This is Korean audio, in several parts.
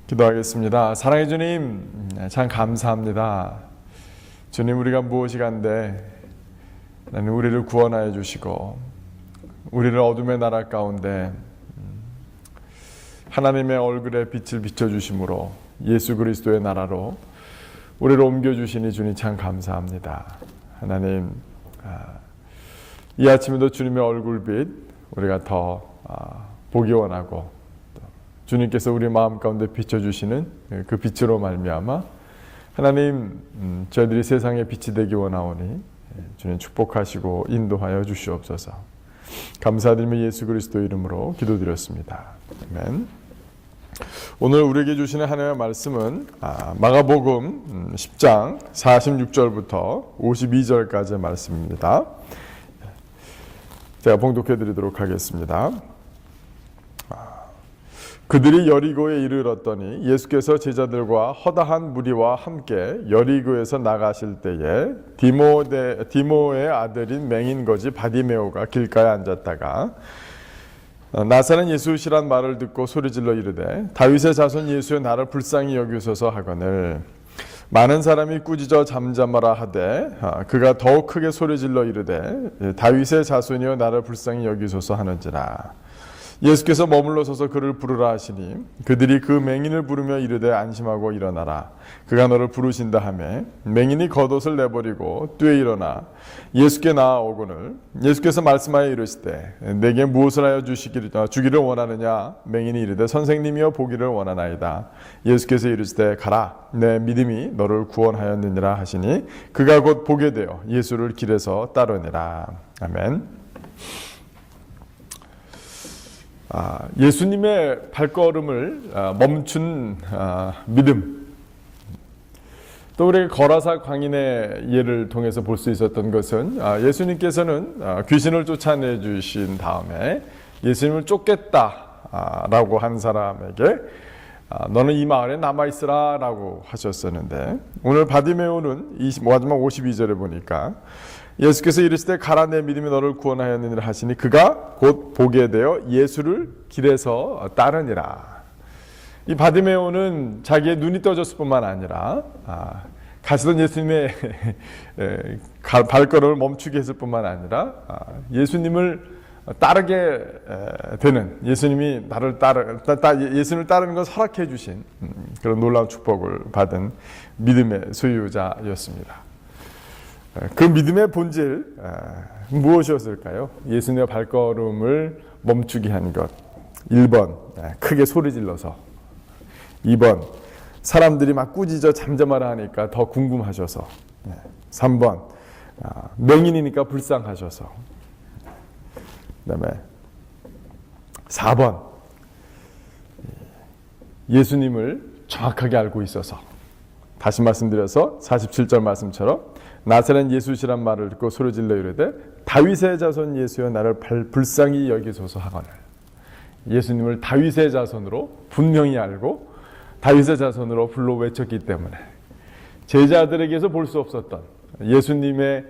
기도하겠습니다. 사랑해 주님, 참 감사합니다. 주님, 우리가 무엇이 간데 하나님 우리를 구원하여 주시고 우리를 어둠의 나라 가운데 하나님의 얼굴에 빛을 비춰주심으로 예수 그리스도의 나라로 우리를 옮겨주시니 주님 참 감사합니다. 하나님, 이 아침에도 주님의 얼굴빛 우리가 더 보기 원하고 주님께서 우리 마음 가운데 비춰주시는 그 빛으로 말미암아 하나님, 저희들이 세상의 빛이 되기 원하오니 주님 축복하시고 인도하여 주시옵소서. 감사드리며 예수 그리스도 이름으로 기도드렸습니다. 아멘. 오늘 우리에게 주시는 하나님의 말씀은 마가복음 10장 46절부터 52절까지의 말씀입니다. 제가 봉독해 드리도록 하겠습니다. 그들이 여리고에 이르렀더니 예수께서 제자들과 허다한 무리와 함께 여리고에서 나가실 때에 디모의 아들인 맹인거지 바디메오가 길가에 앉았다가 나사렛 예수시란 말을 듣고 소리질러 이르되 다윗의 자손 예수여 나를 불쌍히 여기소서 하거늘 많은 사람이 꾸짖어 잠잠하라 하되 그가 더욱 크게 소리질러 이르되 다윗의 자손이여 나를 불쌍히 여기소서 하는지라. 예수께서 머물러 서서 그를 부르라 하시니 그들이 그 맹인을 부르며 이르되 안심하고 일어나라. 그가 너를 부르신다 하매 맹인이 겉옷을 내버리고 뛰어 일어나 예수께 나아오거늘 예수께서 말씀하여 이르시되 내게 무엇을 하여 주기를 원하느냐. 맹인이 이르되 선생님이여 보기를 원하나이다. 예수께서 이르시되 가라 내 믿음이 너를 구원하였느니라 하시니 그가 곧 보게 되어 예수를 길에서 따르니라. 아멘. 예수님의 발걸음을 멈춘 믿음. 또 우리 거라사 광인의 예를 통해서 볼 수 있었던 것은 예수님께서는 귀신을 쫓아내 주신 다음에 예수님을 쫓겠다라고 한 사람에게 너는 이 마을에 남아있으라 라고 하셨었는데 오늘 바디메오는 마지막 52절에 보니까 예수께서 이르시되 가라 내 믿음이 너를 구원하였느니라 하시니 그가 곧 보게 되어 예수를 길에서 따르니라. 이 바디메오는 자기의 눈이 떠졌을 뿐만 아니라 가시던 예수님의 발걸음을 멈추게 했을 뿐만 아니라 예수님을 따르게 되는, 예수님이 예수님을 따르는 것을 허락해 주신 그런 놀라운 축복을 받은 믿음의 소유자였습니다. 그 믿음의 본질 무엇이었을까요? 예수님의 발걸음을 멈추게 한 것. 1번 크게 소리 질러서, 2번 사람들이 막 꾸짖어 잠잠하라 하니까 더 궁금하셔서, 3번 맹인이니까 불쌍하셔서, 그 다음에 4번 예수님을 정확하게 알고 있어서. 다시 말씀드려서 47절 말씀처럼 나사렛 예수시란 말을 듣고 소리질러 이르되 다윗의 자손 예수여 나를 불쌍히 여기소서 하거늘. 예수님을 다윗의 자손으로 분명히 알고 다윗의 자손으로 불러 외쳤기 때문에 제자들에게서 볼 수 없었던 예수님의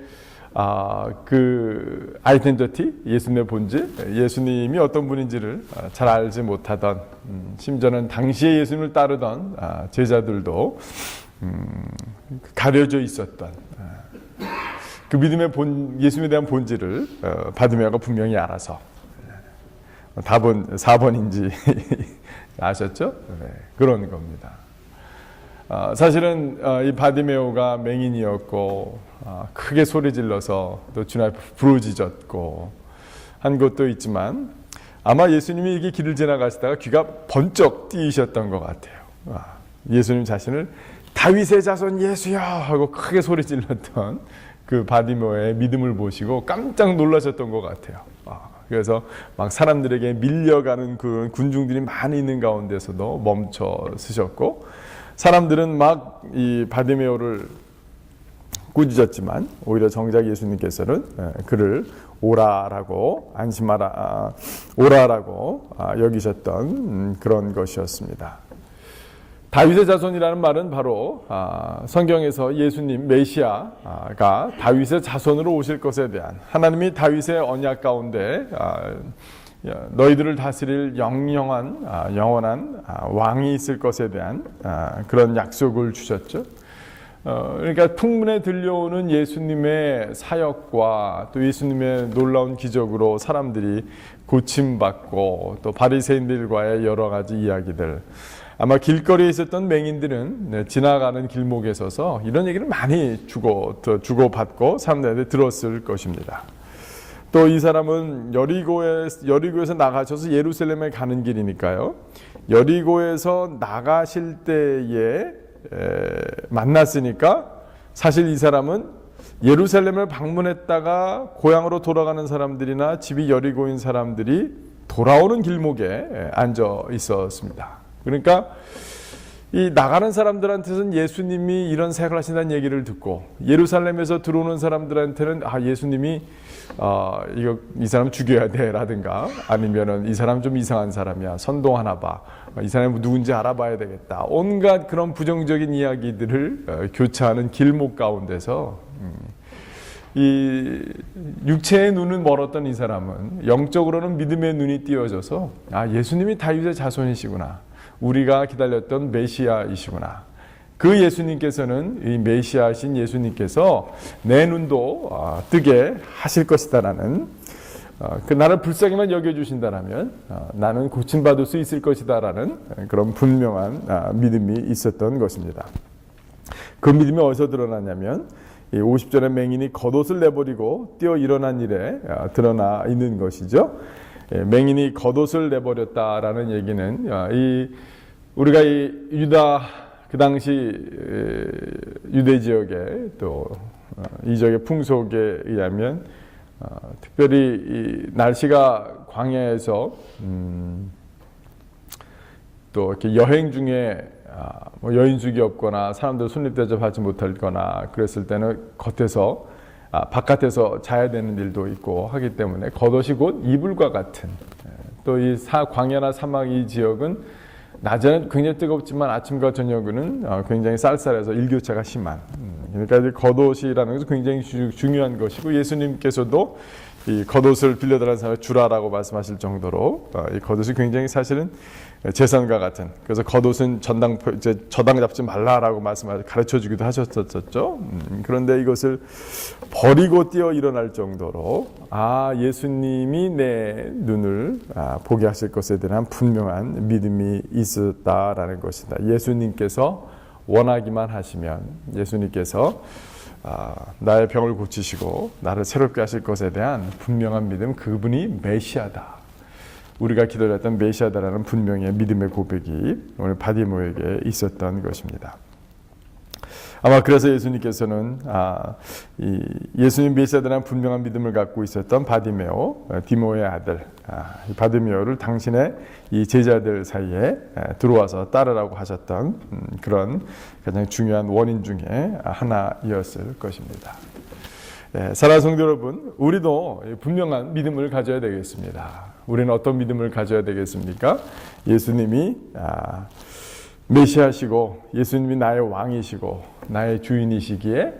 그 아이덴티티, 예수님의 본질, 예수님이 어떤 분인지를 잘 알지 못하던, 심지어는 당시에 예수님을 따르던 제자들도 가려져 있었던 그 믿음의 예수님에 대한 본질을 바디메오가 분명히 알아서 답은 4번인지 아셨죠? 네, 그런 겁니다. 사실은 이 바디메오가 맹인이었고 크게 소리 질러서 또 주님 앞에 부르짖었고 한 것도 있지만 아마 예수님이 이게 길을 지나가시다가 귀가 번쩍 뜨이셨던 것 같아요. 예수님 자신을 다윗의 자손 예수여 하고 크게 소리 질렀던 그 바디메오의 믿음을 보시고 깜짝 놀라셨던 것 같아요. 그래서 막 사람들에게 밀려가는 그런 군중들이 많이 있는 가운데서도 멈춰 서셨고, 사람들은 막 이 바디메오를 꾸짖었지만 오히려 정작 예수님께서는 그를 오라라고, 안심하라, 오라라고 여기셨던 그런 것이었습니다. 다윗의 자손이라는 말은 바로 성경에서 예수님 메시아가 다윗의 자손으로 오실 것에 대한, 하나님이 다윗의 언약 가운데 너희들을 다스릴 영원한 왕이 있을 것에 대한 그런 약속을 주셨죠. 그러니까 풍문에 들려오는 예수님의 사역과 또 예수님의 놀라운 기적으로 사람들이 고침받고 또 바리새인들과의 여러 가지 이야기들, 아마 길거리에 있었던 맹인들은 지나가는 길목에 서서 이런 얘기를 많이 주고받고 사람들한테 들었을 것입니다. 또 이 사람은 여리고에서 나가셔서 예루살렘에 가는 길이니까요. 여리고에서 나가실 때에 만났으니까 사실 이 사람은 예루살렘을 방문했다가 고향으로 돌아가는 사람들이나 집이 여리고인 사람들이 돌아오는 길목에 앉아 있었습니다. 그러니까 이 나가는 사람들한테는 예수님이 이런 사역을 하신다는 얘기를 듣고, 예루살렘에서 들어오는 사람들한테는 예수님이 이 사람 죽여야 돼 라든가, 아니면은 이 사람 좀 이상한 사람이야, 선동하나 봐, 이 사람이 누군지 알아봐야 되겠다, 온갖 그런 부정적인 이야기들을 교차하는 길목 가운데서 이 육체의 눈은 멀었던 이 사람은 영적으로는 믿음의 눈이 띄어져서 예수님이 다윗의 자손이시구나, 우리가 기다렸던 메시아이시구나, 그 예수님께서는 이 메시아이신 예수님께서 내 눈도 뜨게 하실 것이다라는, 그 나를 불쌍히만 여겨주신다라면 나는 고침받을 수 있을 것이다라는 그런 분명한 믿음이 있었던 것입니다. 그 믿음이 어디서 드러나냐면 50절의 맹인이 겉옷을 내버리고 뛰어 일어난 일에 드러나 있는 것이죠. 맹인이 겉옷을 내버렸다라는 얘기는 우리가 이 유다, 그 당시 유대 지역의 또 이 지역의 풍속에 의하면 특별히 이 날씨가 광야에서 또 이렇게 여행 중에 뭐 여인숙이 없거나 사람들 손님 대접하지 못할거나 그랬을 때는 바깥에서 자야 되는 일도 있고 하기 때문에 겉옷이 곧 이불과 같은, 또 이 광야나 사막 이 지역은 낮에는 굉장히 뜨겁지만 아침과 저녁은 굉장히 쌀쌀해서 일교차가 심한, 그러니까 겉옷이라는 것은 굉장히 중요한 것이고, 예수님께서도 이 겉옷을 빌려달라는 사람을 주라라고 말씀하실 정도로 이 겉옷이 굉장히 사실은 재산과 같은, 그래서 겉옷은 저당 잡지 말라라고 가르쳐 주기도 하셨었죠. 그런데 이것을 버리고 뛰어 일어날 정도로 예수님이 내 눈을 보게 하실 것에 대한 분명한 믿음이 있었다라는 것이다. 예수님께서 원하기만 하시면, 예수님께서 나의 병을 고치시고 나를 새롭게 하실 것에 대한 분명한 믿음, 그분이 메시아다, 우리가 기다렸던 메시아다라는 분명의 믿음의 고백이 오늘 바디모에게 있었던 것입니다. 아마 그래서 예수님께서는 예수님 메시아다라는 분명한 믿음을 갖고 있었던 디모의 아들 바디메오를 당신의 이 제자들 사이에 들어와서 따르라고 하셨던 그런 가장 중요한 원인 중에 하나였을 것입니다. 사랑하는 성도 여러분, 우리도 분명한 믿음을 가져야 되겠습니다. 우리는 어떤 믿음을 가져야 되겠습니까? 예수님이 메시아시고 예수님이 나의 왕이시고 나의 주인이시기에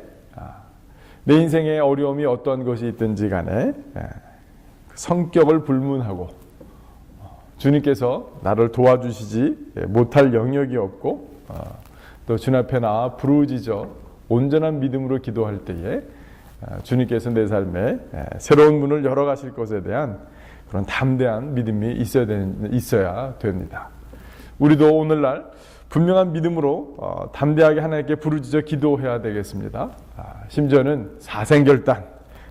내 인생의 어려움이 어떤 것이 있든지 간에 성격을 불문하고 주님께서 나를 도와주시지 못할 영역이 없고 또 주님 앞에 나와 부르짖어 온전한 믿음으로 기도할 때에 주님께서 내 삶에 새로운 문을 열어가실 것에 대한 그런 담대한 믿음이 있어야 됩니다. 우리도 오늘날 분명한 믿음으로 담대하게 하나님께 부르짖어 기도해야 되겠습니다. 심지어는 사생결단,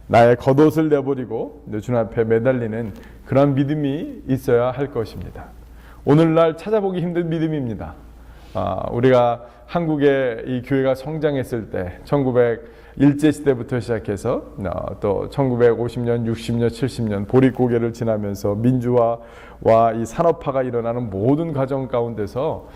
나의 겉옷을 내버리고 주님 앞에 매달리는 그런 믿음이 있어야 할 것입니다. 오늘날 찾아보기 힘든 믿음입니다. 우리가 한국의 이 교회가 성장했을 때 1901제시대부터 시작해서 또 1950년, 60년, 70년 보릿고개를 지나면서 민주화와 이 산업화가 일어나는 모든 과정 가운데서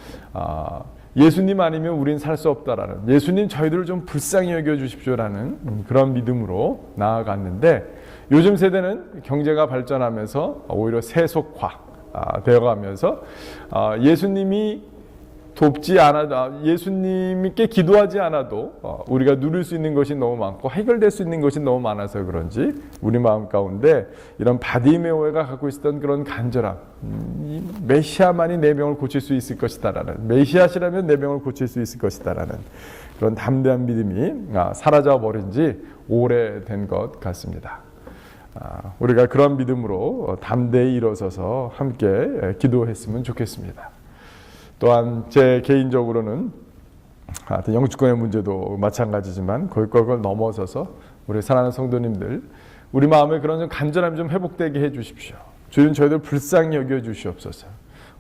예수님 아니면 우린 살 수 없다라는, 예수님 저희들을 좀 불쌍히 여겨주십시오라는 그런 믿음으로 나아갔는데, 요즘 세대는 경제가 발전하면서 오히려 세속화 되어가면서 예수님이 돕지 않아도, 예수님께 기도하지 않아도 우리가 누릴 수 있는 것이 너무 많고 해결될 수 있는 것이 너무 많아서 그런지 우리 마음 가운데 이런 바디메오가 갖고 있었던 그런 간절함, 이 메시아만이 내 병을 고칠 수 있을 것이다라는, 메시아시라면 내 병을 고칠 수 있을 것이다라는 그런 담대한 믿음이 사라져 버린 지 오래된 것 같습니다. 우리가 그런 믿음으로 담대히 일어서서 함께 기도했으면 좋겠습니다. 또한 제 개인적으로는 영주권의 문제도 마찬가지지만 그걸 넘어서서 우리 사랑하는 성도님들, 우리 마음에 그런 좀 간절함이 좀 회복되게 해 주십시오. 주님, 저희들 불쌍히 여겨 주시옵소서.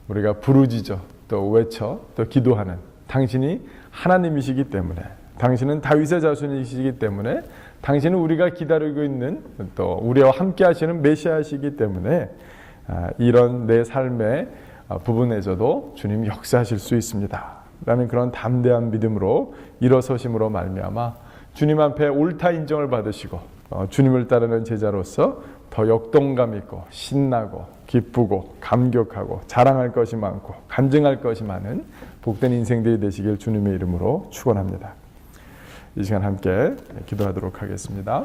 우리가 부르짖어 또 외쳐 또 기도하는 당신이 하나님이시기 때문에, 당신은 다윗의 자손이시기 때문에, 당신은 우리가 기다리고 있는 또 우리와 함께 하시는 메시아시기 때문에 이런 내 삶의 부분에서도 주님이 역사하실 수 있습니다 라는 그런 담대한 믿음으로 일어서심으로 말미암아 주님 앞에 옳다 인정을 받으시고 주님을 따르는 제자로서 더 역동감 있고 신나고 기쁘고 감격하고 자랑할 것이 많고 간증할 것이 많은 복된 인생들이 되시길 주님의 이름으로 축원합니다. 이 시간 함께 기도하도록 하겠습니다.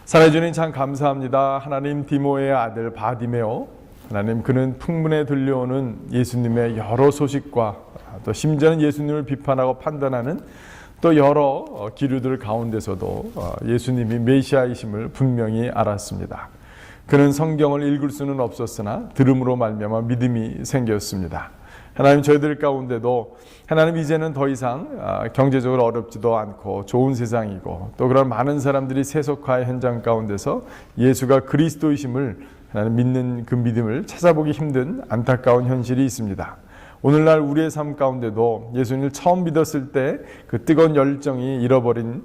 사랑해 주님, 참 감사합니다. 하나님, 디모의 아들 바디메오, 하나님, 그는 풍문에 들려오는 예수님의 여러 소식과 또 심지어는 예수님을 비판하고 판단하는 또 여러 기류들 가운데서도 예수님이 메시아이심을 분명히 알았습니다. 그는 성경을 읽을 수는 없었으나 들음으로 말미암아 믿음이 생겼습니다. 하나님, 저희들 가운데도 하나님, 이제는 더 이상 경제적으로 어렵지도 않고 좋은 세상이고 또 그런 많은 사람들이 세속화의 현장 가운데서 예수가 그리스도이심을 하나님 믿는 그 믿음을 찾아보기 힘든 안타까운 현실이 있습니다. 오늘날 우리의 삶 가운데도 예수님을 처음 믿었을 때 그 뜨거운 열정이 잃어버린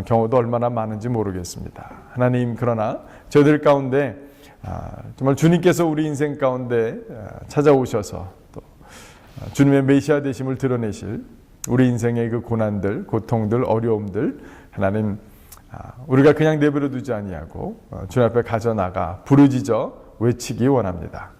경우도 얼마나 많은지 모르겠습니다. 하나님, 그러나 저희들 가운데 정말 주님께서 우리 인생 가운데 찾아오셔서 또 주님의 메시아 되심을 드러내실 우리 인생의 그 고난들, 고통들, 어려움들, 하나님, 우리가 그냥 내버려 두지 아니하고 주님 앞에 가져나가 부르짖어 외치기 원합니다.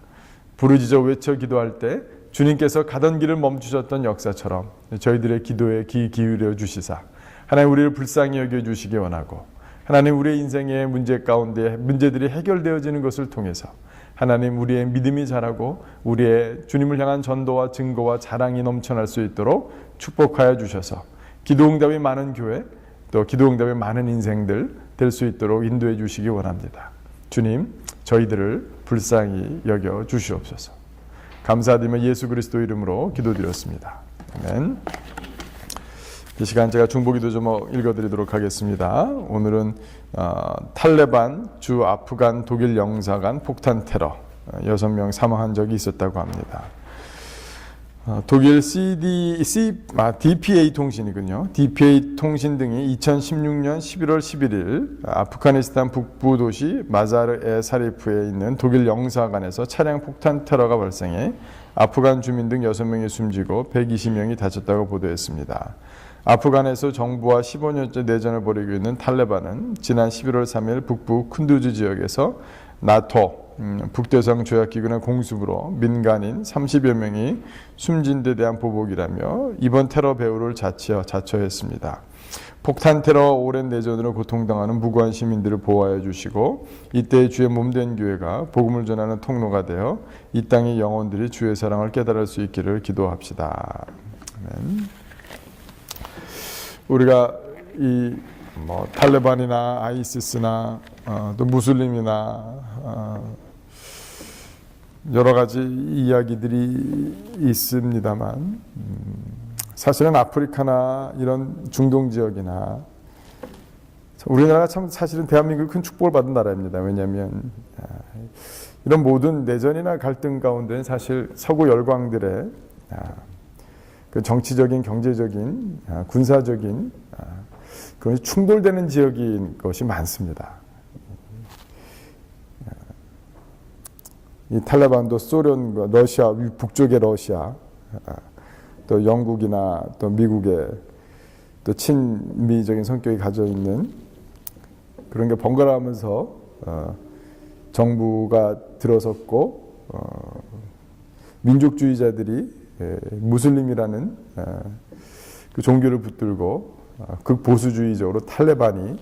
부르짖어 외쳐 기도할 때 주님께서 가던 길을 멈추셨던 역사처럼 저희들의 기도에 귀 기울여 주시사 하나님, 우리를 불쌍히 여겨 주시기 원하고, 하나님, 우리의 인생의 문제 가운데 문제들이 해결되어지는 것을 통해서 하나님, 우리의 믿음이 자라고 우리의 주님을 향한 전도와 증거와 자랑이 넘쳐날 수 있도록 축복하여 주셔서 기도응답이 많은 교회, 또 기도응답이 많은 인생들 될 수 있도록 인도해 주시기 원합니다. 주님, 저희들을 불쌍히 여겨 주시옵소서. 감사드리며 예수 그리스도 이름으로 기도드렸습니다. 아멘. 이 시간 제가 중보기도 좀 읽어드리도록 하겠습니다. 오늘은 탈레반 주 아프간 독일 영사관 폭탄 테러 6명 사망한 적이 있었다고 합니다. 독일 DPA 통신이군요. DPA 통신 등이 2016년 11월 11일 아프가니스탄 북부 도시 마자르 사리프에 있는 독일 영사관에서 차량 폭탄 테러가 발생해 아프간 주민 등 6명이 숨지고 120명이 다쳤다고 보도했습니다. 아프간에서 정부와 15년째 내전을 벌이고 있는 탈레반은 지난 11월 3일 북부 쿤두즈 지역에서 나토 북대서양 조약기구의 공습으로 민간인 30여 명이 숨진 데 대한 보복이라며 이번 테러 배후를 자처했습니다. 폭탄 테러와 오랜 내전으로 고통당하는 무고한 시민들을 보호하여 주시고 이때의 주의 몸된 교회가 복음을 전하는 통로가 되어 이 땅의 영혼들이 주의 사랑을 깨달을 수 있기를 기도합시다. 아멘. 우리가 이 탈레반이나 아이시스나 또 무슬림이나 여러 가지 이야기들이 있습니다만 사실은 아프리카나 이런 중동 지역이나 우리나라가 참 사실은 대한민국이 큰 축복을 받은 나라입니다. 왜냐하면 이런 모든 내전이나 갈등 가운데는 사실 서구 열강들의 그 정치적인, 경제적인, 군사적인 그런 충돌되는 지역인 것이 많습니다. 이 탈레반도 소련과 러시아, 북쪽의 러시아, 또 영국이나 또 미국의 또 친미적인 성격이 가져 있는 그런 게 번갈아가면서 정부가 들어섰고 민족주의자들이 무슬림이라는 그 종교를 붙들고 극보수주의적으로 탈레반이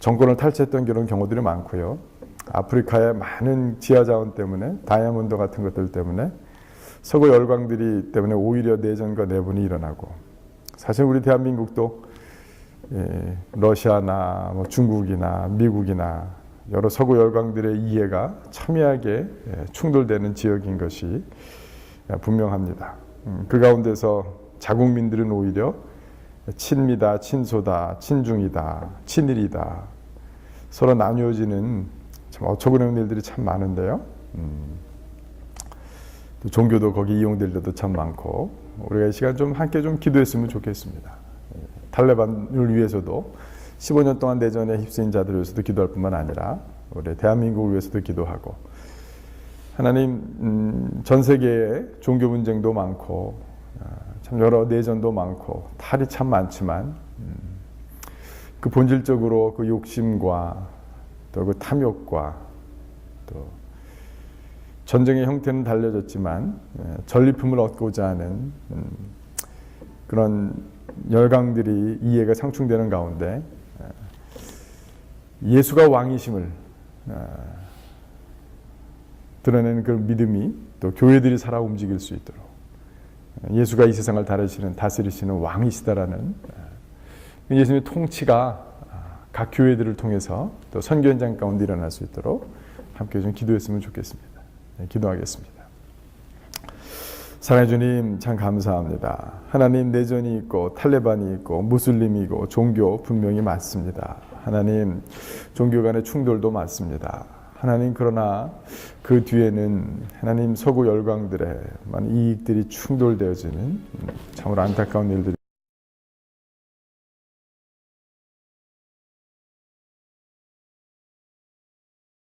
정권을 탈취했던 그런 경우들이 많고요. 아프리카의 많은 지하자원 때문에, 다이아몬드 같은 것들 때문에 서구 열강들이 때문에 오히려 내전과 내분이 일어나고, 사실 우리 대한민국도 러시아나 중국이나 미국이나 여러 서구 열강들의 이해가 첨예하게 충돌되는 지역인 것이 분명합니다. 그 가운데서 자국민들은 오히려 친미다, 친소다, 친중이다, 친일이다 서로 나뉘어지는 참 어처구니없는 일들이 참 많은데요. 또 종교도 거기 이용될 때도 참 많고, 우리가 이 시간 좀 함께 좀 기도했으면 좋겠습니다. 탈레반을 위해서도 15년 동안 내전에 휩쓰인 자들을 위해서도 기도할 뿐만 아니라 우리 대한민국을 위해서도 기도하고, 하나님 전 세계에 종교 분쟁도 많고 참 여러 내전도 많고 탈이 참 많지만 그 본질적으로 그 욕심과 또 그 탐욕과 또 전쟁의 형태는 달라졌지만 전리품을 얻고자 하는 그런 열강들이 이해가 상충되는 가운데 예수가 왕이심을 드러내는 그 믿음이 또 교회들이 살아 움직일 수 있도록, 예수가 이 세상을 다스리시는 왕이시다라는 예수님의 통치가 각 교회들을 통해서 또 선교 현장 가운데 일어날 수 있도록 함께 좀 기도했으면 좋겠습니다. 기도하겠습니다. 사랑해 주님, 참 감사합니다. 하나님, 내전이 있고 탈레반이 있고 무슬림이고 종교 분명히 많습니다. 하나님, 종교 간의 충돌도 많습니다. 하나님, 그러나 그 뒤에는 하나님 서구 열강들의 많은 이익들이 충돌되어지는 참으로 안타까운 일들이